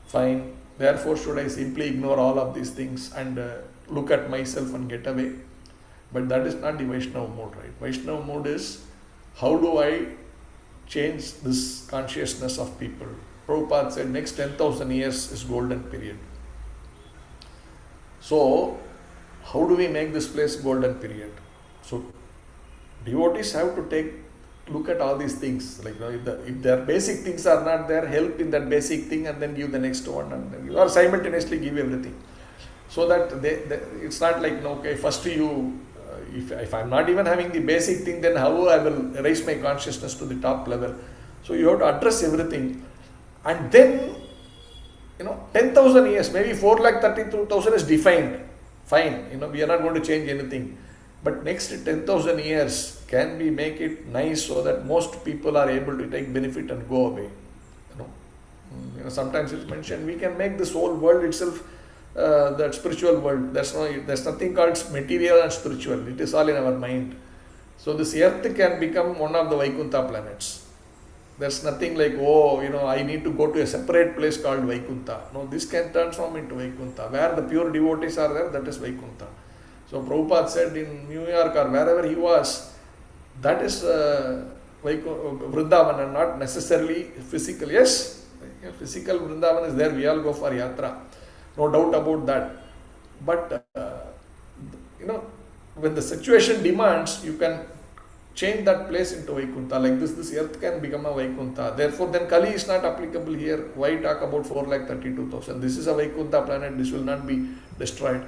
Fine. Therefore, should I simply ignore all of these things and look at myself and get away? But that is not the Vaishnava mode, right? Vaishnava mode is, how do I change this consciousness of people? Prabhupada said next 10,000 years is golden period. So, how do we make this place golden period? So, devotees have to take look at all these things. Like, if their basic things are not there, help in that basic thing and then give the next one, and then or simultaneously give everything. So that it's not like, okay, first you, if I'm not even having the basic thing, then how I will raise my consciousness to the top level. So you have to address everything. And then, 10,000 years, maybe 4,32,000 is defined. Fine, we are not going to change anything. But next 10,000 years, can we make it nice so that most people are able to take benefit and go away? Sometimes it's mentioned, we can make this whole world itself that spiritual world. There's nothing called material and spiritual. It is all in our mind. So this earth can become one of the Vaikuntha planets. There's nothing like, I need to go to a separate place called Vaikuntha. No, this can transform into Vaikuntha. Where the pure devotees are there, that is Vaikuntha. So Prabhupada said in New York or wherever he was, that is Vrindavan, and not necessarily physical. Yes, physical Vrindavan is there. We all go for yatra. No doubt about that. But, when the situation demands, you can change that place into Vaikuntha. Like this earth can become a Vaikuntha. Therefore, then Kali is not applicable here. Why talk about 4,32,000? This is a Vaikuntha planet. This will not be destroyed.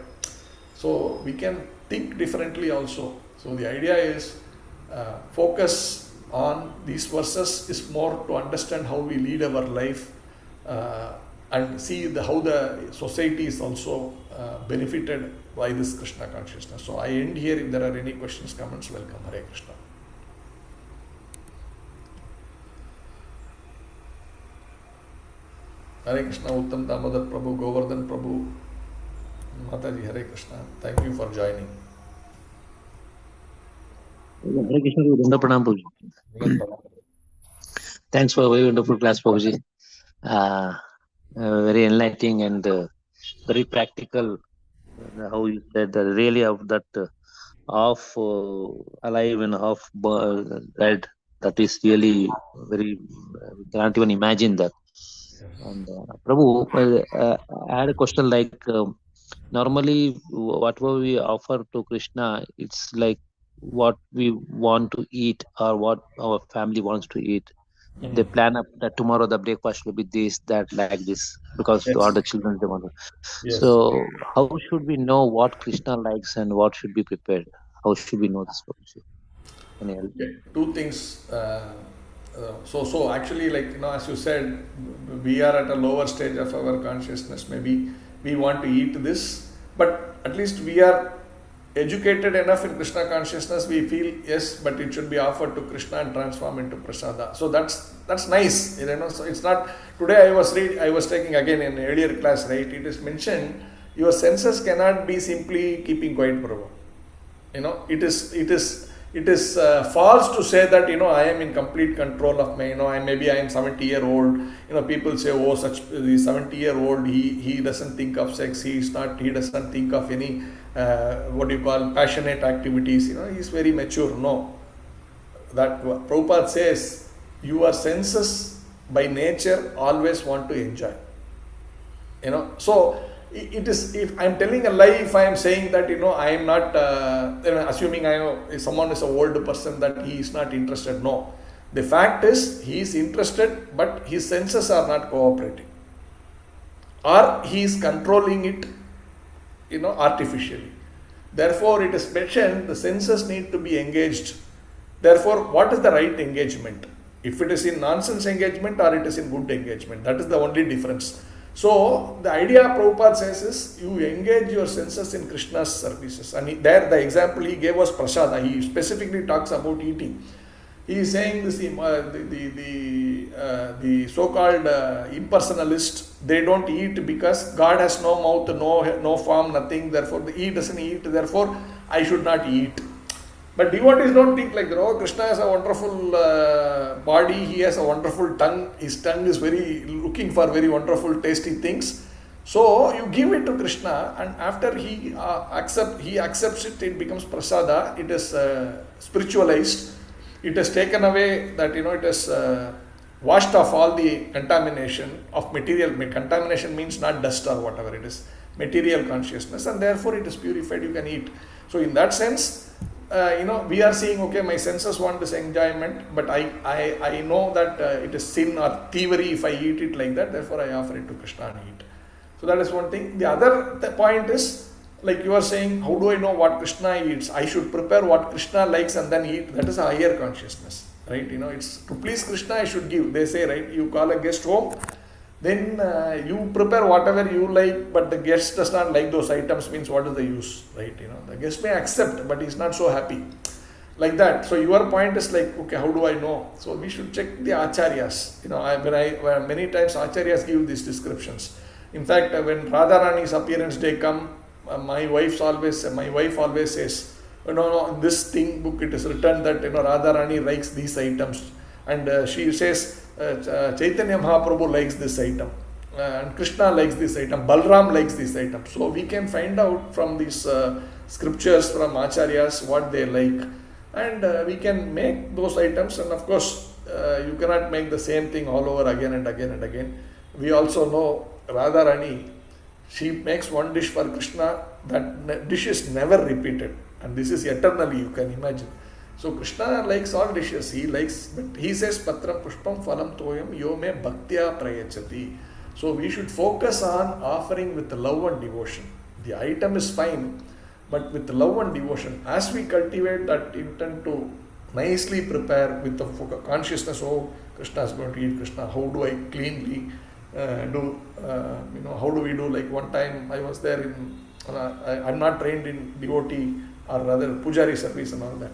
So we can think differently also. So the idea is focus on these verses is more to understand how we lead our life and see how the society is also benefited by this Krishna consciousness. So I end here. If there are any questions, comments, welcome. Hare Krishna. Hare Krishna, Uttam Damodar Prabhu, Govardhan Prabhu, Mataji, Hare Krishna. Thank you for joining. Hare Krishna, Danda Pranam, Prabhuji. Thanks for a very wonderful class, Prabhuji. Very enlightening and very practical. How you said that really of that half alive and half dead. That is really very. We can't even imagine that. And Prabhu, I had a question like. Normally, whatever we offer to Krishna, it's like what we want to eat or what our family wants to eat. They plan up that tomorrow the breakfast will be this, that, like this, because all the children they want to. Yes. So, how should we know what Krishna likes and what should be prepared? How should we know this? Okay. Two things. So actually, like, as you said, we are at a lower stage of our consciousness. Maybe we want to eat this, but at least we are educated enough in Krishna consciousness. We feel yes, but it should be offered to Krishna and transform into prasada. So that's nice. So it's not. Today I was taking again in earlier class, right? It is mentioned your senses cannot be simply keeping quiet, Prabhu. It is false to say that I am in complete control of my maybe I am 70-year-old. People say, oh, such the 70-year-old he doesn't think of sex, he doesn't think of any passionate activities. He is very mature. No, that Prabhupada says your senses by nature always want to enjoy. So it is, if I am telling a lie, if I am saying that I am not assuming if someone is an old person that he is not interested. No, the fact is he is interested, but his senses are not cooperating, or he is controlling it artificially. Therefore it is mentioned the senses need to be engaged. Therefore, what is the right engagement? If it is in nonsense engagement or it is in good engagement, that is the only difference. So the idea Prabhupada says is you engage your senses in Krishna's services. And there the example he gave was prasada. He specifically talks about eating. He is saying this, the so-called impersonalists, they don't eat because God has no mouth, no form, nothing. Therefore, he doesn't eat. Therefore, I should not eat. But devotees don't think like that. Oh, Krishna has a wonderful body. He has a wonderful tongue. His tongue is looking for very wonderful, tasty things. So you give it to Krishna, and after he accepts it, it becomes prasada. It is spiritualized. It has taken away that it has washed off all the contamination of material. Contamination means not dust or whatever it is, material consciousness, and therefore it is purified. You can eat. So in that sense, we are seeing, okay, my senses want this enjoyment, but I know that it is sin or thievery if I eat it like that, therefore I offer it to Krishna and eat. So that is one thing. The other point is, like you are saying, how do I know what Krishna eats? I should prepare what Krishna likes and then eat. That is a higher consciousness, right? It's to please Krishna I should give. They say, right, you call a guest home, then you prepare whatever you like, but the guest does not like those items, means what is the use, right? The guest may accept, but he's not so happy. Like that. So your point is like, okay, how do I know? So we should check the acharyas. When many times acharyas give these descriptions. In fact, when Radharani's appearance day come, my wife always says, no, in this thing book it is written that Radharani likes these items, and she says Chaitanya Mahaprabhu likes this item, and Krishna likes this item, Balram likes this item. So we can find out from these scriptures from acharyas what they like, and we can make those items. And of course you cannot make the same thing all over again and again and again. We also know Radharani, she makes one dish for Krishna, that dish is never repeated, and this is eternally, you can imagine. So Krishna likes all dishes, but he says Patram Pushpam Phalam Toyam Yo Me Bhaktya Prayachati. So we should focus on offering with love and devotion. The item is fine, but with love and devotion, as we cultivate that intent to nicely prepare with the consciousness, oh, Krishna is going to eat Krishna, how do I cleanly how do we do? Like one time I was there I'm not trained in devotee or rather pujari service and all that.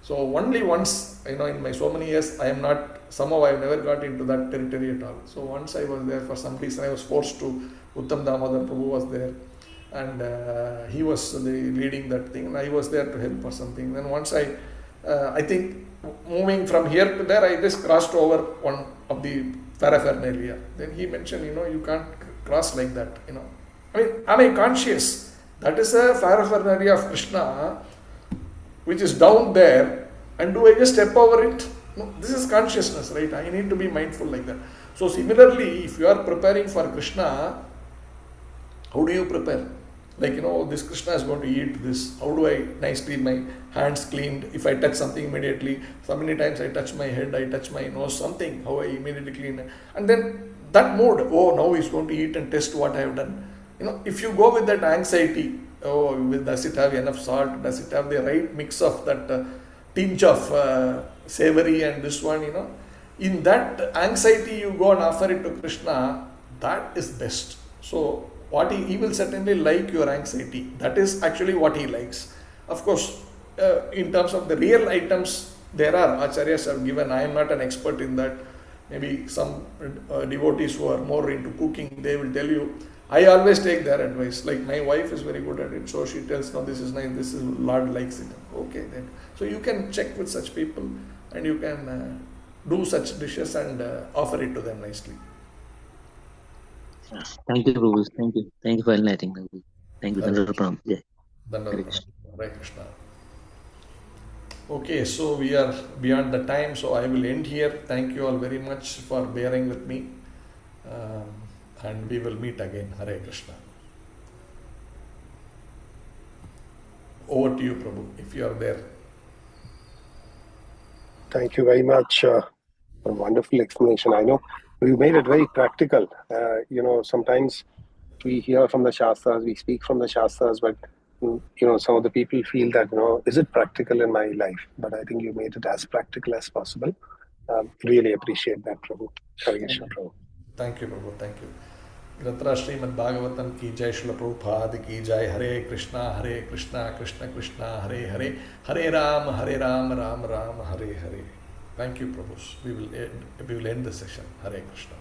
So only once, in my so many years, somehow I have never got into that territory at all. So once I was there for some reason, I was forced to, Uttam Damodar Prabhu was there, and he was leading that thing, and I was there to help or something. Then once I think moving from here to there, I just crossed over one of the paraphernalia. Then he mentioned, you can't cross like that, am I conscious? That is a paraphernalia of Krishna, which is down there, and do I just step over it? No, this is consciousness, right? I need to be mindful like that. So similarly, if you are preparing for Krishna, how do you prepare? Like, this Krishna is going to eat this. How do I nicely, my hands cleaned? If I touch something immediately, so many times I touch my head, I touch my nose, something, how I immediately clean it. And then that mode, oh, now he's going to eat and test what I have done. If you go with that anxiety, oh, does it have enough salt? Does it have the right mix of that tinge of savory and this one, in that anxiety you go and offer it to Krishna, that is best. So what he will certainly like your anxiety. That is actually what he likes. Of course, in terms of the real items, there are acharyas have given. I am not an expert in that. Maybe some devotees who are more into cooking, they will tell you. I always take their advice. Like my wife is very good at it, so she tells, no, this is nice, this is Lord likes it. Okay, then. So you can check with such people, and you can do such dishes and offer it to them nicely. Thank you, Prabhu. Thank you for enlightening me. Thank you, Dandavat. Yeah. Hare Krishna. Okay, so we are beyond the time, so I will end here. Thank you all very much for bearing with me, and we will meet again. Hare Krishna. Over to you, Prabhu, if you are there. Thank you very much for a wonderful explanation. I know we made it very practical. Sometimes we hear from the Shastras, we speak from the Shastras, but some of the people feel that, is it practical in my life? But I think you made it as practical as possible. Really appreciate that, Prabhu. Hare Krishna, Prabhu. Thank you, Prabhu. Thank you. Gratra Srimad Bhagavatam ki jai, Srila Prabhupada ki jai. Hare Krishna, Krishna Krishna, Hare Hare, Hare Ram, Ram Ram, Hare Hare. Thank you, Prabhu. We will end the session. Hare Krishna.